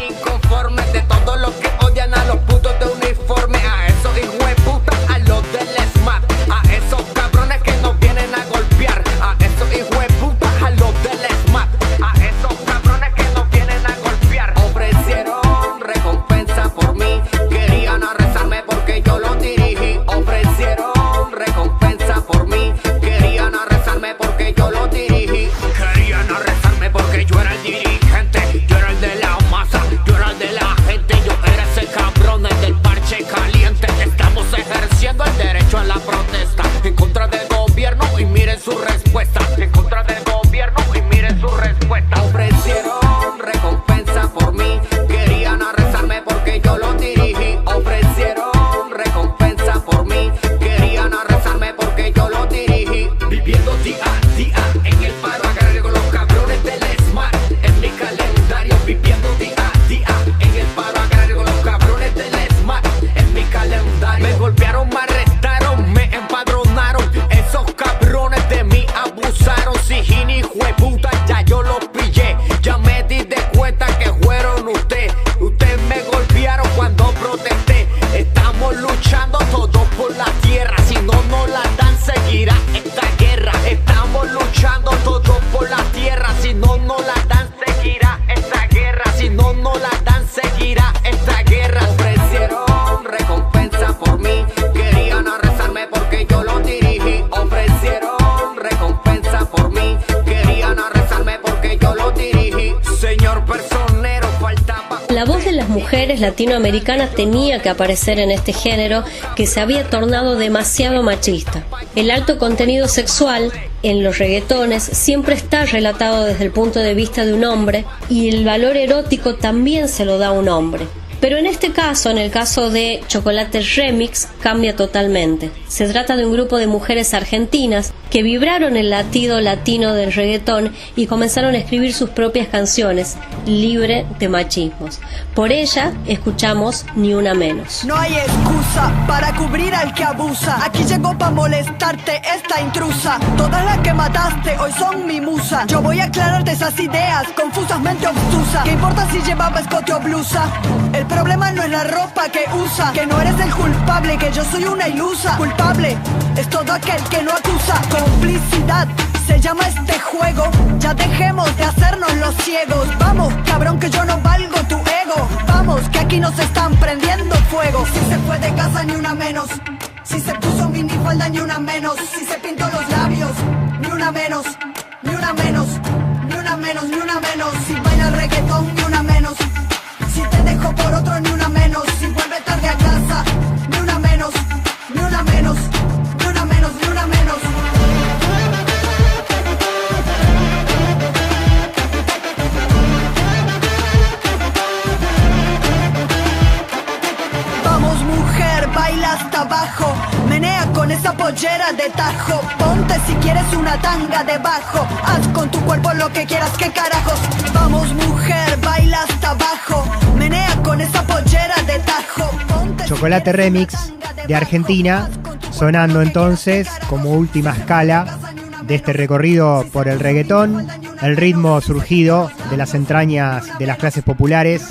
De todo lo que odian a los putos de uniforme, a esos hijueputas, a los del SMAT, a esos cabrones que nos vienen a golpear, a esos hijueputas, a los del SMAT, a esos cabrones que nos vienen a golpear. Ofrecieron recompensa por mí, querían arrestarme porque yo lo dirigí. Ofrecieron recompensa por mí, querían arrestarme porque yo lo dirigí. Querían arrestarme porque yo era el dirigente, yo era el de la masa, yo era el de la gente, yo era ese cabrón del parche caliente. Estamos ejerciendo el derecho a la protesta en contra del gobierno y miren su respuesta. En contra del gobierno y miren su respuesta. Ofrecieron recompensa por mí, querían arrestarme porque yo lo dirigí. Ofrecieron recompensa por mí, querían arrestarme porque yo lo dirigí. Viviendo día a día en el paro agrario con los cabrones del SMAT. En mi calendario viviendo día a día en el paro agrario con los cabrones del SMAT. En mi calendario me golpearon, me arrestaron, me empadronaron. Esos cabrones de mí abusaron. Sijini, jueputa, ya yo los pillé. Ya me di de cuenta que fueron ustedes. Ustedes me golpearon cuando protesté. Estamos luchando todos por la tierra. Si no nos la dan, seguirá esta guerra. Estamos luchando todos por la tierra. Si no nos la dan, seguirá esta guerra. Si no nos la dan, seguirá esta guerra. Ofrecieron recompensa por mí, querían arrestarme porque yo lo dirigí. Ofrecieron recompensa por mí, querían arrestarme porque yo lo dirigí. Señor personero, faltaba. La voz de las mujeres latinoamericanas tenía que aparecer en este género que se había tornado demasiado machista. El alto contenido sexual en los reggaetones siempre está relatado desde el punto de vista de un hombre y el valor erótico también se lo da a un hombre. Pero en este caso, en el caso de Chocolate Remix, cambia totalmente. Se trata de un grupo de mujeres argentinas que vibraron el latido latino del reggaetón y comenzaron a escribir sus propias canciones, libre de machismos. Por ella, escuchamos Ni Una Menos. No hay excusa para cubrir al que abusa. Aquí llegó para molestarte esta intrusa. Todas las que mataste hoy son mi musa. Yo voy a aclararte esas ideas confusas, mente obtusa. ¿Qué importa si llevaba escote o blusa? El problema no es la ropa que usa, que no eres el culpable, que yo soy una ilusa. Culpable es todo aquel que no acusa. Complicidad se llama este juego. Ya dejemos de hacernos los ciegos. Vamos, cabrón, que yo no valgo tu ego. Vamos, aquí nos están prendiendo fuego. Si se fue de casa ni una menos, si se puso minifalda ni una menos, si se pintó los labios ni una menos, ni una menos, ni una menos, ni una menos. Si baila reggaetón ni una menos, si te dejo por otro ni una menos, si vuelve tarde a casa ni una menos, ni una menos, ni una menos, ni una menos. Vamos mujer, baila hasta abajo, menea con esa pollera de tajo, ponte si quieres una tanga debajo, haz con tu cuerpo lo que quieras, qué carajos. Vamos mujer, baila hasta abajo, menea con esa pollera de tajo, ponte. Chocolate Remix de Argentina, sonando entonces como última escala de este recorrido por el reggaetón, el ritmo surgido de las entrañas de las clases populares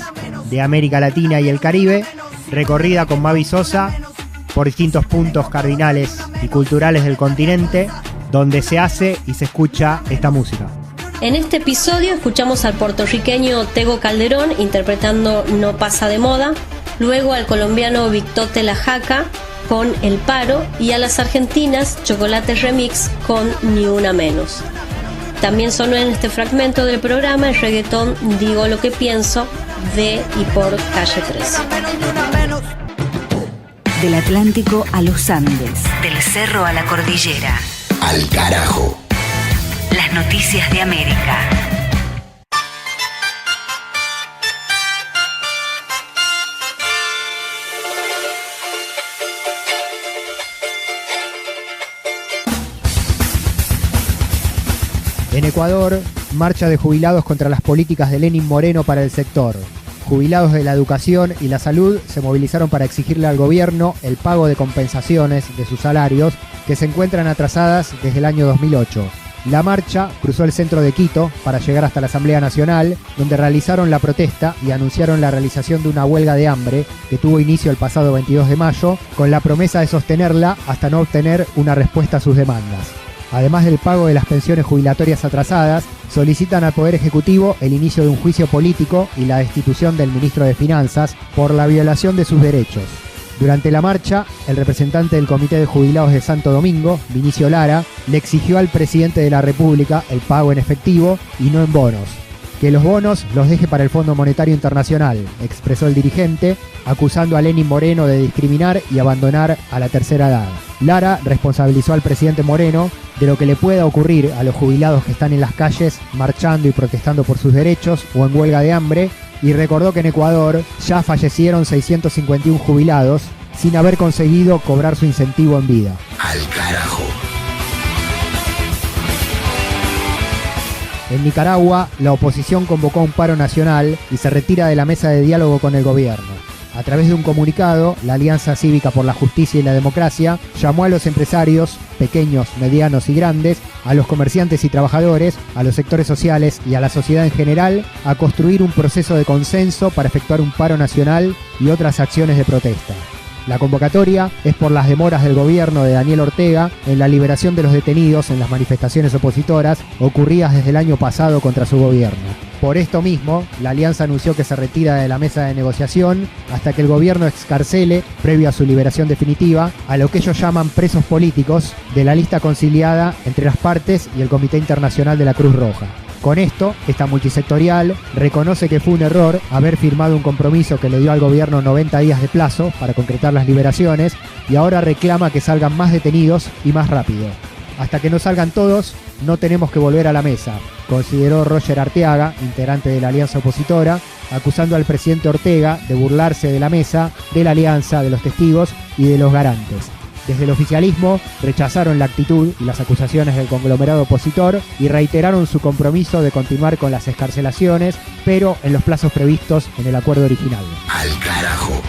de América Latina y el Caribe, recorrida con Mavi Sosa por distintos puntos cardinales y culturales del continente, donde se hace y se escucha esta música. En este episodio escuchamos al puertorriqueño Tego Calderón interpretando No pasa de moda, luego al colombiano Victote La Jaca con El Paro y a las argentinas Chocolate Remix con Ni Una Menos. También sonó en este fragmento del programa el reggaetón Digo Lo Que Pienso de y por Calle 13. Del Atlántico a los Andes, del cerro a la cordillera. Al carajo. Las noticias de América. En Ecuador, marcha de jubilados contra las políticas de Lenín Moreno para el sector. Jubilados de la educación y la salud se movilizaron para exigirle al gobierno el pago de compensaciones de sus salarios que se encuentran atrasadas desde el año 2008. La marcha cruzó el centro de Quito para llegar hasta la Asamblea Nacional, donde realizaron la protesta y anunciaron la realización de una huelga de hambre que tuvo inicio el pasado 22 de mayo, con la promesa de sostenerla hasta no obtener una respuesta a sus demandas. Además del pago de las pensiones jubilatorias atrasadas, solicitan al Poder Ejecutivo el inicio de un juicio político y la destitución del ministro de Finanzas por la violación de sus derechos. Durante la marcha, el representante del Comité de Jubilados de Santo Domingo, Vinicio Lara, le exigió al presidente de la República el pago en efectivo y no en bonos. Que los bonos los deje para el Fondo Monetario Internacional, expresó el dirigente, acusando a Lenín Moreno de discriminar y abandonar a la tercera edad. Lara responsabilizó al presidente Moreno de lo que le pueda ocurrir a los jubilados que están en las calles marchando y protestando por sus derechos o en huelga de hambre, y recordó que en Ecuador ya fallecieron 651 jubilados sin haber conseguido cobrar su incentivo en vida. Al carajo. En Nicaragua, la oposición convocó un paro nacional y se retira de la mesa de diálogo con el gobierno. A través de un comunicado, la Alianza Cívica por la Justicia y la Democracia llamó a los empresarios, pequeños, medianos y grandes, a los comerciantes y trabajadores, a los sectores sociales y a la sociedad en general a construir un proceso de consenso para efectuar un paro nacional y otras acciones de protesta. La convocatoria es por las demoras del gobierno de Daniel Ortega en la liberación de los detenidos en las manifestaciones opositoras ocurridas desde el año pasado contra su gobierno. Por esto mismo, la alianza anunció que se retira de la mesa de negociación hasta que el gobierno excarcele, previo a su liberación definitiva, a lo que ellos llaman presos políticos de la lista conciliada entre las partes y el Comité Internacional de la Cruz Roja. Con esto, esta multisectorial reconoce que fue un error haber firmado un compromiso que le dio al gobierno 90 días de plazo para concretar las liberaciones y ahora reclama que salgan más detenidos y más rápido. Hasta que no salgan todos, no tenemos que volver a la mesa, consideró Roger Arteaga, integrante de la alianza opositora, acusando al presidente Ortega de burlarse de la mesa, de la alianza, de los testigos y de los garantes. Desde el oficialismo rechazaron la actitud y las acusaciones del conglomerado opositor y reiteraron su compromiso de continuar con las excarcelaciones, pero en los plazos previstos en el acuerdo original. Al carajo.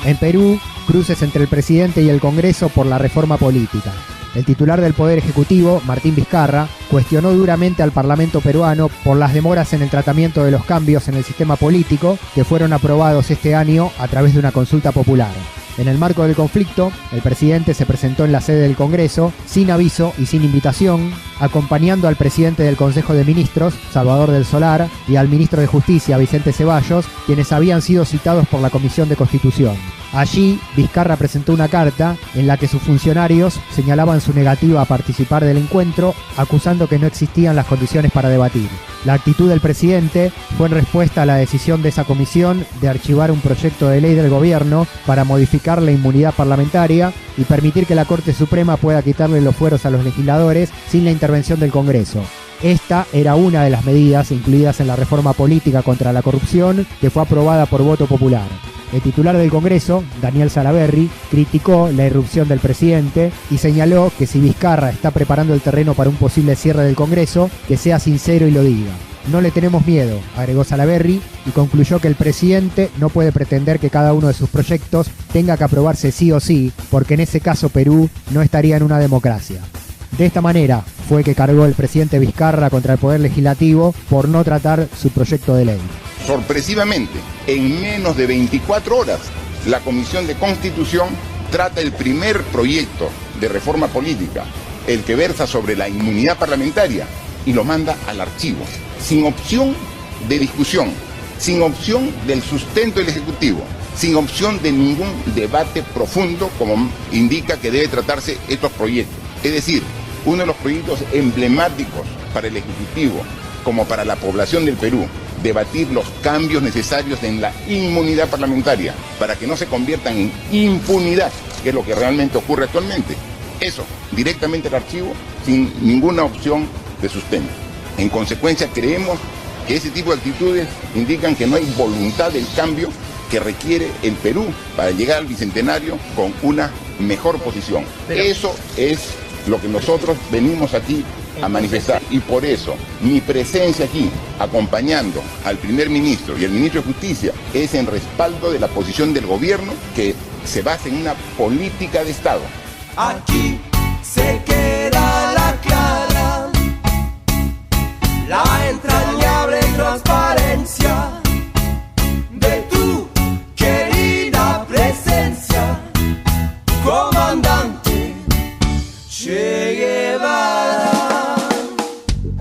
En Perú, cruces entre el presidente y el Congreso por la reforma política. El titular del Poder Ejecutivo, Martín Vizcarra, cuestionó duramente al Parlamento peruano por las demoras en el tratamiento de los cambios en el sistema político que fueron aprobados este año a través de una consulta popular. En el marco del conflicto, el presidente se presentó en la sede del Congreso sin aviso y sin invitación, acompañando al presidente del Consejo de Ministros, Salvador del Solar, y al ministro de Justicia, Vicente Ceballos, quienes habían sido citados por la Comisión de Constitución. Allí, Vizcarra presentó una carta en la que sus funcionarios señalaban su negativa a participar del encuentro, acusando que no existían las condiciones para debatir. La actitud del presidente fue en respuesta a la decisión de esa comisión de archivar un proyecto de ley del gobierno para modificar la inmunidad parlamentaria y permitir que la Corte Suprema pueda quitarle los fueros a los legisladores sin la intervención del Congreso. Esta era una de las medidas incluidas en la reforma política contra la corrupción que fue aprobada por voto popular. El titular del Congreso, Daniel Salaverry, criticó la irrupción del presidente y señaló que si Vizcarra está preparando el terreno para un posible cierre del Congreso, que sea sincero y lo diga. No le tenemos miedo, agregó Salaverry, y concluyó que el presidente no puede pretender que cada uno de sus proyectos tenga que aprobarse sí o sí, porque en ese caso Perú no estaría en una democracia. De esta manera fue que cargó el presidente Vizcarra contra el Poder Legislativo por no tratar su proyecto de ley. Sorpresivamente, en menos de 24 horas, la Comisión de Constitución trata el primer proyecto de reforma política, el que versa sobre la inmunidad parlamentaria, y lo manda al archivo, sin opción de discusión, sin opción del sustento del Ejecutivo, sin opción de ningún debate profundo como indica que debe tratarse estos proyectos. Es decir, uno de los proyectos emblemáticos para el Ejecutivo, como para la población del Perú, debatir los cambios necesarios en la inmunidad parlamentaria para que no se conviertan en impunidad, que es lo que realmente ocurre actualmente. Eso, directamente al archivo, sin ninguna opción de sustento. En consecuencia, creemos que ese tipo de actitudes indican que no hay voluntad del cambio que requiere el Perú para llegar al bicentenario con una mejor posición. Eso es lo que nosotros venimos aquí a manifestar, y por eso mi presencia aquí acompañando al primer ministro y al ministro de Justicia es en respaldo de la posición del gobierno que se basa en una política de Estado. Aquí se queda la clara, la entrañable transparencia de tu querida presencia, comandante Che Guevara.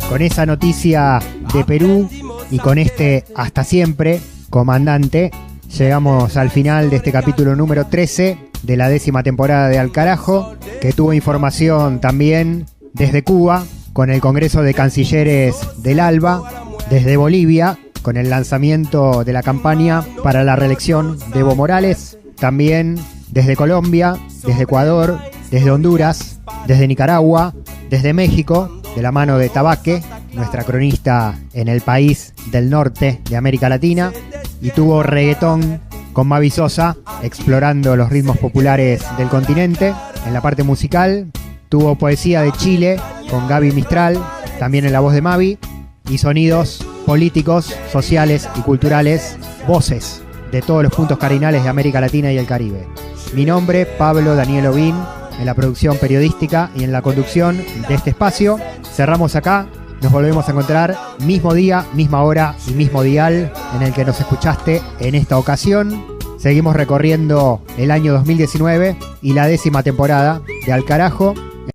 Con esa noticia de Perú y con este hasta siempre, comandante, llegamos al final de este capítulo número 13 de la 10ª temporada de Al Carajo, que tuvo información también desde Cuba, con el Congreso de Cancilleres del ALBA, desde Bolivia, con el lanzamiento de la campaña para la reelección de Evo Morales, también desde Colombia, desde Ecuador, desde Honduras, desde Nicaragua, desde México, de la mano de Tabaque, nuestra cronista en el país del norte de América Latina, y tuvo reggaetón con Mavi Sosa, explorando los ritmos populares del continente. En la parte musical tuvo poesía de Chile con Gaby Mistral, también en la voz de Mavi, y sonidos políticos, sociales y culturales, voces de todos los puntos cardinales de América Latina y el Caribe. Mi nombre, Pablo Daniel Ovín, en la producción periodística y en la conducción de este espacio. Cerramos acá, nos volvemos a encontrar mismo día, misma hora y mismo dial en el que nos escuchaste en esta ocasión. Seguimos recorriendo el año 2019 y la 10ª temporada de Al Carajo.